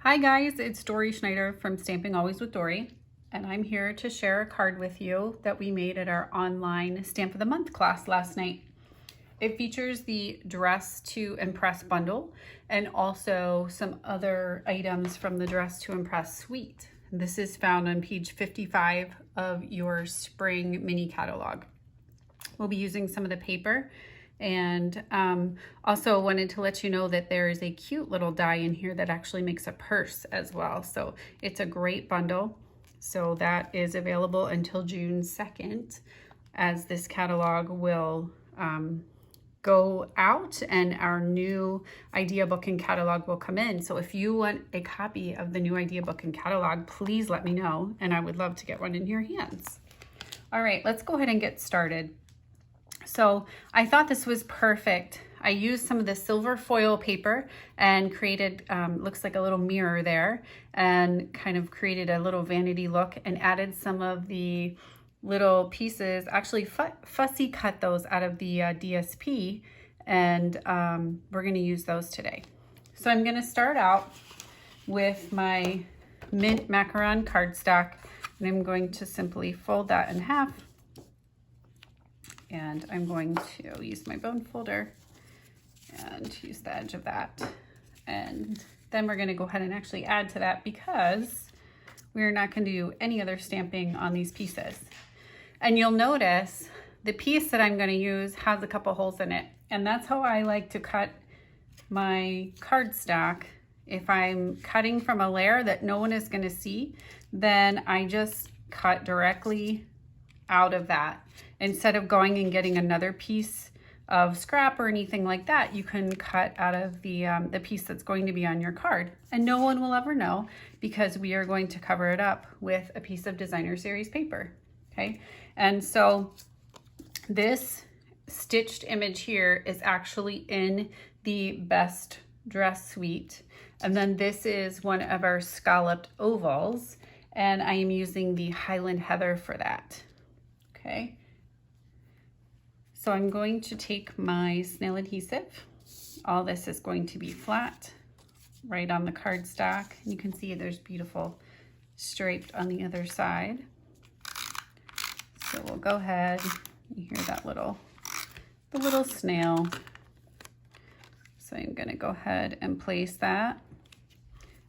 Hi guys, it's Dory Schneider from Stamping Always with Dory, and I'm here to share a card with you that we made at our online Stamp of the Month class last night. It features the Dress to Impress bundle and also some other items from the Dress to Impress suite. This is found on page 55 of your spring mini catalog. We'll be using some of the paper, and also wanted to let you know that there is a cute little die in here that actually makes a purse as well. So it's a great bundle. So that is available until June 2nd, as this catalog will go out and our new idea book and catalog will come in. So if you want a copy of the new idea book and catalog, please let me know, and I would love to get one in your hands. All right, let's go ahead and get started. So I thought this was perfect. I used some of the silver foil paper and created, looks like a little mirror there, and kind of created a little vanity look and added some of the little pieces, actually fussy cut those out of the DSP, and we're gonna use those today. So I'm gonna start out with my mint macaron cardstock, and I'm going to simply fold that in half. And I'm going to use my bone folder and use the edge of that. And then we're going to go ahead and actually add to that, because we're not going to do any other stamping on these pieces. And you'll notice the piece that I'm going to use has a couple holes in it. And that's how I like to cut my cardstock. If I'm cutting from a layer that no one is going to see, then I just cut directly out of that. Instead of going and getting another piece of scrap or anything like that, you can cut out of the piece that's going to be on your card, and no one will ever know, because we are going to cover it up with a piece of designer series paper. Okay, and so this stitched image here is actually in the Best Dress suite, and then this is one of our scalloped ovals, and I am using the Highland Heather for that. Okay, so I'm going to take my snail adhesive. All this is going to be flat right on the cardstock. You can see there's beautiful striped on the other side. So we'll go ahead, you hear that the little snail. So I'm gonna go ahead and place that.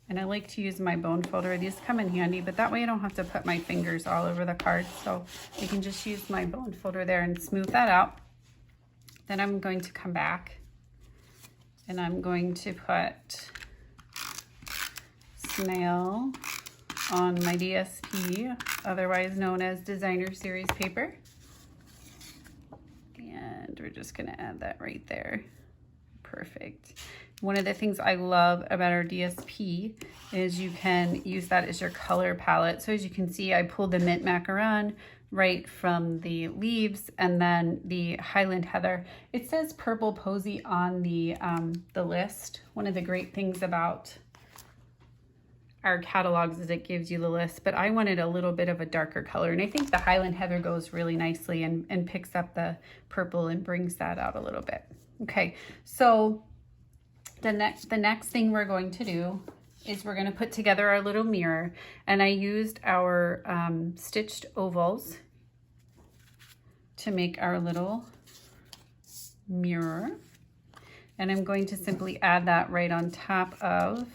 And I like to use my bone folder. These come in handy, but that way I don't have to put my fingers all over the card. So I can just use my bone folder there and smooth that out. Then I'm going to come back and I'm going to put snail on my DSP, otherwise known as designer series paper. And we're just gonna add that right there. Perfect. One of the things I love about our DSP is you can use that as your color palette. So as you can see, I pulled the mint macaron right from the leaves, and then the Highland Heather. It says purple posy on the list. One of the great things about our catalogs is it gives you the list, but I wanted a little bit of a darker color, and I think the Highland Heather goes really nicely and picks up the purple and brings that out a little bit. Okay, so the next thing we're going to do is we're going to put together our little mirror, and I used our stitched ovals to make our little mirror, and I'm going to simply add that right on top of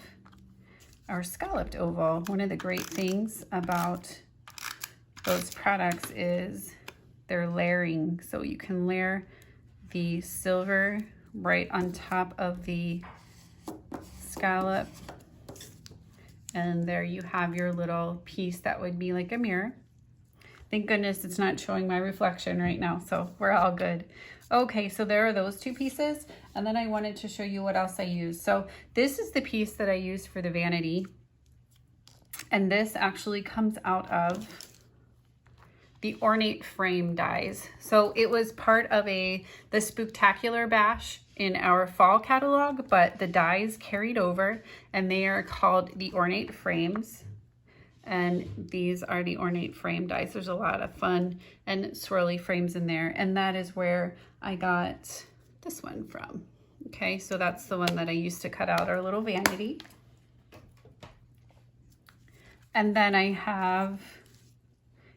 our scalloped oval. One of the great things about those products is they're layering, so you can layer the silver right on top of the scallop, and there you have your little piece that would be like a mirror. Thank goodness it's not showing my reflection right now, so we're all good. Okay, so there are those two pieces, and then I wanted to show you what else I used. So this is the piece that I used for the vanity, and this actually comes out of the ornate frame dies. So it was part of the Spooktacular bash in our fall catalog, but the dies carried over, and they are called the ornate frames. And these are the ornate frame dies. There's a lot of fun and swirly frames in there, and that is where I got this one from. Okay, so that's the one that I used to cut out our little vanity. And then I have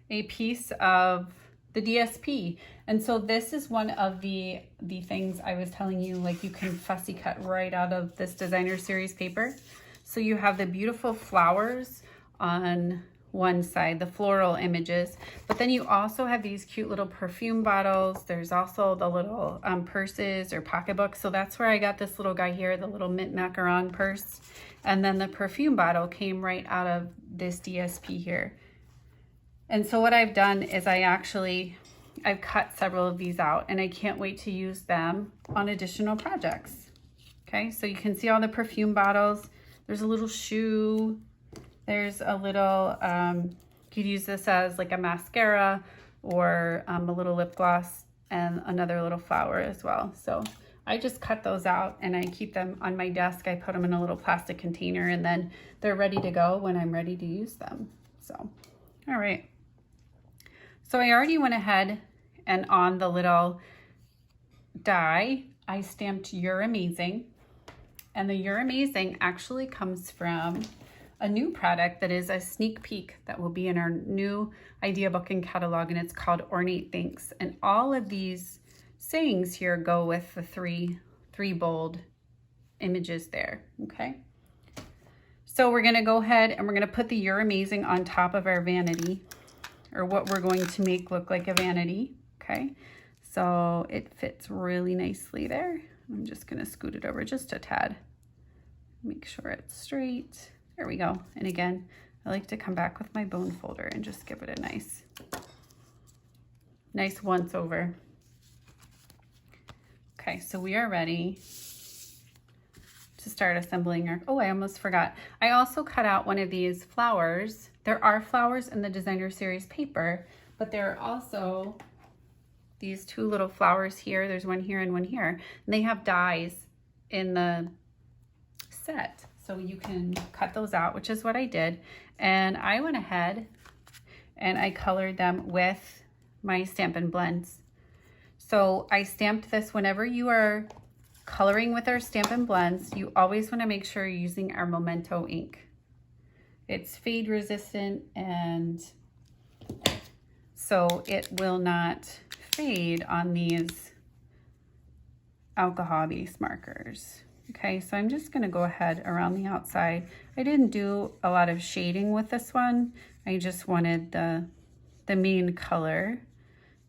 a piece of the DSP. And so this is one of the things I was telling you, like you can fussy cut right out of this designer series paper. So you have the beautiful flowers on one side, the floral images, but then you also have these cute little perfume bottles. There's also the little purses or pocketbooks. So that's where I got this little guy here, the little mint macaron purse. And then the perfume bottle came right out of this DSP here. And so what I've done is I've cut several of these out, and I can't wait to use them on additional projects. Okay, so you can see all the perfume bottles. There's a little shoe. There's a little, you could use this as like a mascara or a little lip gloss, and another little flower as well. So I just cut those out and I keep them on my desk. I put them in a little plastic container, and then they're ready to go when I'm ready to use them. So, all right. So I already went ahead and on the little die, I stamped You're Amazing. And the You're Amazing actually comes from a new product that is a sneak peek that will be in our new idea book and catalog, and it's called Ornate Thanks. And all of these sayings here go with the three bold images there, okay? So we're gonna go ahead and we're gonna put the You're Amazing on top of our vanity, or what we're going to make look like a vanity, okay? So it fits really nicely there. I'm just gonna scoot it over just a tad. Make sure it's straight. There we go. And again, I like to come back with my bone folder and just give it a nice once over. Okay, so we are ready to start assembling our, oh, I almost forgot. I also cut out one of these flowers. There are flowers in the designer series paper, but there are also these two little flowers here. There's one here and one here. And they have dies in the set. So you can cut those out, which is what I did. And I went ahead and I colored them with my Stampin' Blends. So I stamped this. Whenever you are coloring with our Stampin' Blends, you always want to make sure you're using our Memento ink. It's fade resistant, and so it will not fade on these alcohol-based markers. Okay, so I'm just gonna go ahead around the outside. I didn't do a lot of shading with this one. I just wanted the main color,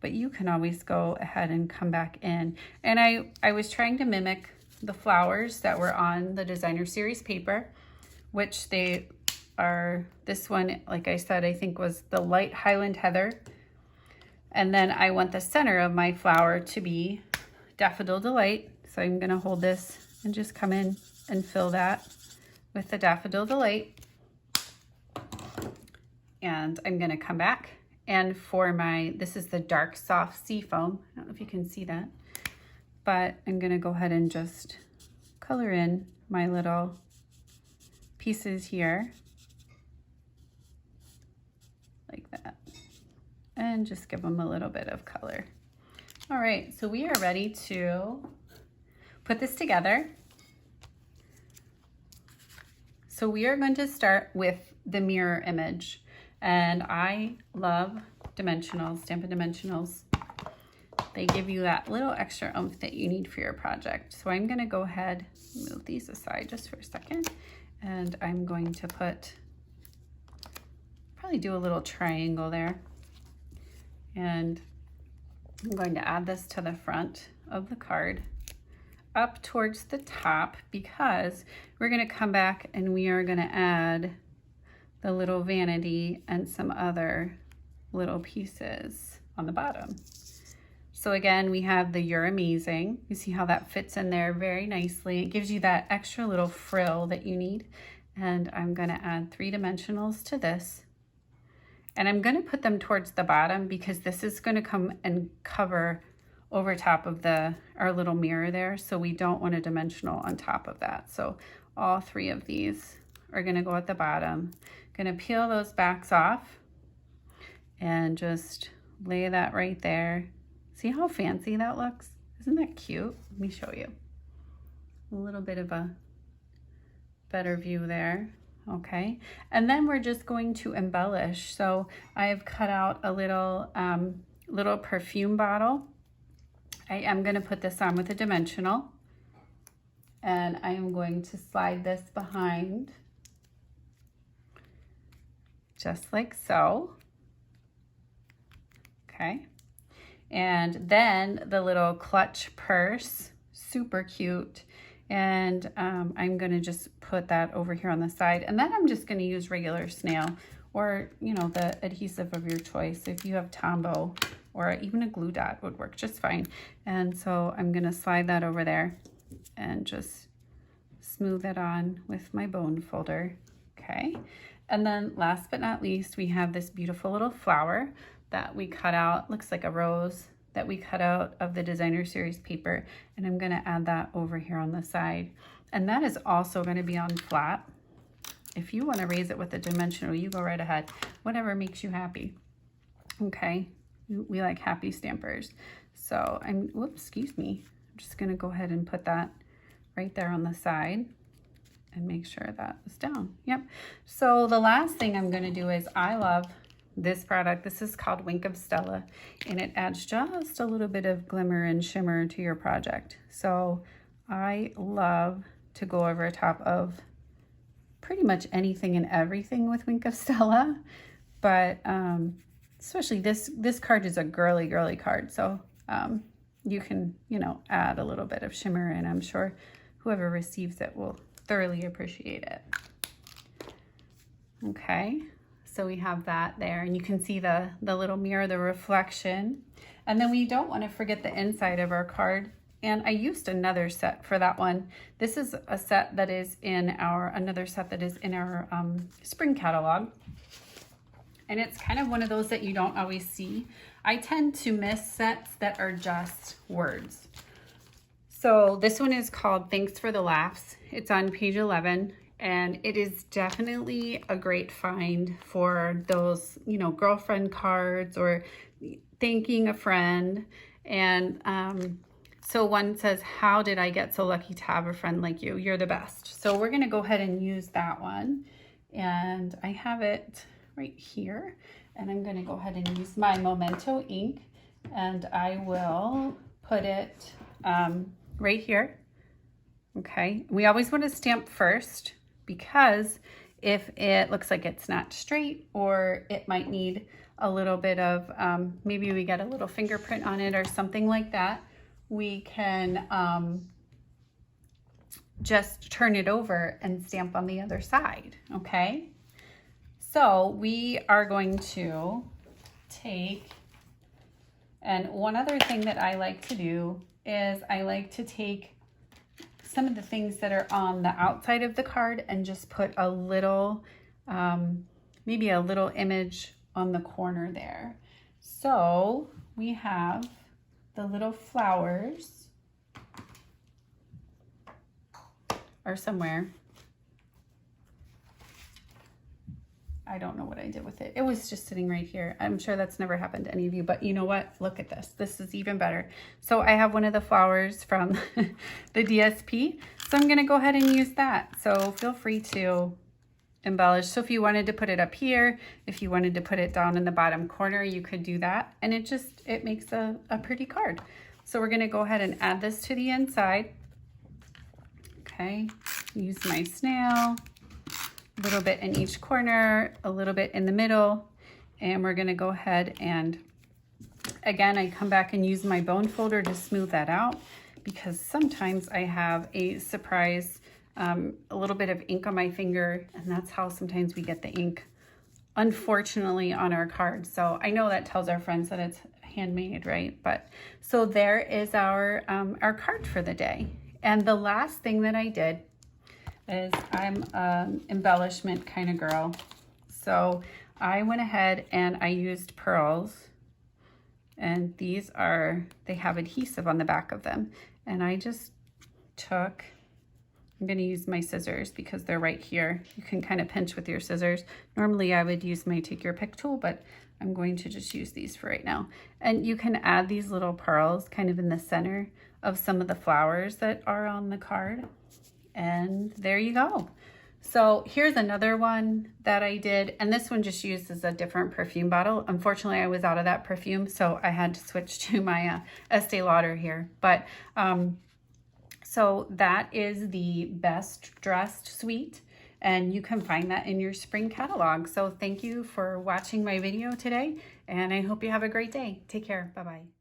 but you can always go ahead and come back in. And I was trying to mimic the flowers that were on the designer series paper, which they are, this one, like I said, I think was the light Highland Heather. And then I want the center of my flower to be Daffodil Delight. So I'm gonna hold this and just come in and fill that with the Daffodil Delight. And I'm gonna come back, and for my, this is the dark soft seafoam. I don't know if you can see that, but I'm gonna go ahead and just color in my little pieces here like that, and just give them a little bit of color. All right, so we are ready to put this together. So we are going to start with the mirror image, and I love dimensionals, Stampin' Dimensionals. They give you that little extra oomph that you need for your project. So I'm gonna go ahead, move these aside just for a second, and I'm going to probably do a little triangle there. And I'm going to add this to the front of the card up towards the top, because we're gonna come back and we are gonna add the little vanity and some other little pieces on the bottom. So again, we have the You're Amazing. You see how that fits in there very nicely. It gives you that extra little frill that you need. And I'm gonna add 3 dimensionals to this. And I'm gonna put them towards the bottom because this is gonna come and cover over top of our little mirror there. So we don't want a dimensional on top of that. So all 3 of these are gonna go at the bottom. Gonna peel those backs off and just lay that right there. See how fancy that looks? Isn't that cute? Let me show you. A little bit of a better view there Okay, and then we're just going to embellish. So I have cut out a little little perfume bottle. I am going to put this on with a dimensional, and I am going to slide this behind just like so. Okay, and then the little clutch purse, super cute. And I'm gonna just put that over here on the side, and then I'm just gonna use regular snail, or you know, the adhesive of your choice. If you have Tombow or even a glue dot would work just fine. And so I'm gonna slide that over there and just smooth it on with my bone folder. Okay, and then last but not least, we have this beautiful little flower that we cut out, looks like a rose, that we cut out of the designer series paper, and I'm gonna add that over here on the side. And that is also gonna be on flat. If you wanna raise it with a dimensional, you go right ahead, whatever makes you happy. Okay, we like happy stampers. So whoops, excuse me. I'm just gonna go ahead and put that right there on the side and make sure that is down. Yep, so the last thing I'm gonna do is, I love this product. This is called Wink of Stella, and it adds just a little bit of glimmer and shimmer to your project. So I love to go over top of pretty much anything and everything with Wink of Stella, but especially this card is a girly card. So you can, you know, add a little bit of shimmer, and I'm sure whoever receives it will thoroughly appreciate it. Okay. So we have that there, and you can see the little mirror, the reflection. And then we don't want to forget the inside of our card. And I used another set for that one. This is a set that is in another set that is in our spring catalog. And it's kind of one of those that you don't always see. I tend to miss sets that are just words. So this one is called Thanks for the Laughs. It's on page 11. And it is definitely a great find for those, you know, girlfriend cards or thanking a friend. And so one says, how did I get so lucky to have a friend like you? You're the best. So we're going to go ahead and use that one. And I have it right here. And I'm going to go ahead and use my Memento ink. And I will put it right here. Okay. We always want to stamp first, because if it looks like it's not straight, or it might need a little bit of, maybe we get a little fingerprint on it or something like that, we can just turn it over and stamp on the other side, okay? So we are going to take, and one other thing that I like to do is I like to take some of the things that are on the outside of the card and just put a little, maybe a little image on the corner there. So we have the little flowers are somewhere. I don't know what I did with it. It was just sitting right here. I'm sure that's never happened to any of you, but you know what? Look at this. This is even better. So I have one of the flowers from the DSP. So I'm going to go ahead and use that. So feel free to embellish. So if you wanted to put it up here, if you wanted to put it down in the bottom corner, you could do that. And it makes a pretty card. So we're going to go ahead and add this to the inside. Okay. Use my snail. A little bit in each corner, a little bit in the middle, and we're going to go ahead and, again, I come back and use my bone folder to smooth that out, because sometimes I have a surprise, a little bit of ink on my finger, and that's how sometimes we get the ink, unfortunately, on our cards. So I know that tells our friends that it's handmade, right? But so there is our card for the day. And the last thing that I did is I'm an embellishment kind of girl. So I went ahead and I used pearls, and these they have adhesive on the back of them. And I just took, I'm gonna use my scissors because they're right here. You can kind of pinch with your scissors. Normally I would use my take your pick tool, but I'm going to just use these for right now. And you can add these little pearls kind of in the center of some of the flowers that are on the card. And there you go. So here's another one that I did, and this one just uses a different perfume bottle. Unfortunately, I was out of that perfume, so I had to switch to my Estee Lauder here. But so that is the Best Dressed suite, and you can find that in your spring catalog. So thank you for watching my video today, and I hope you have a great day. Take care. Bye-bye.